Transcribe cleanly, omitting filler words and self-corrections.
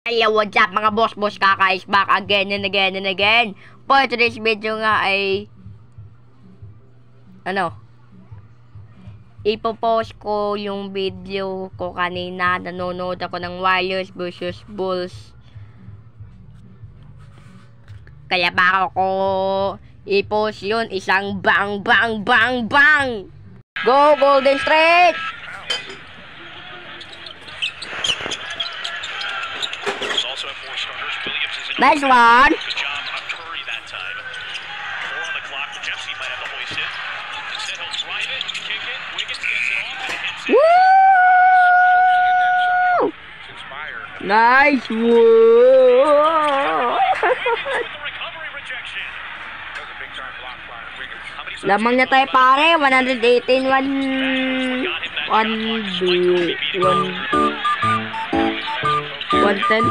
Yo, what's up mga boss? Kaka is back again and again and again. For today's video nga ay ipopost ko yung video ko kanina. Nanonood ako ng Warriors versus Bulls. Kaya baka ko i-post yun. Isang bang bang bang bang. Go Golden State! Nice one! Woo! Nice one! Lamang na tayo pare, 118, 110.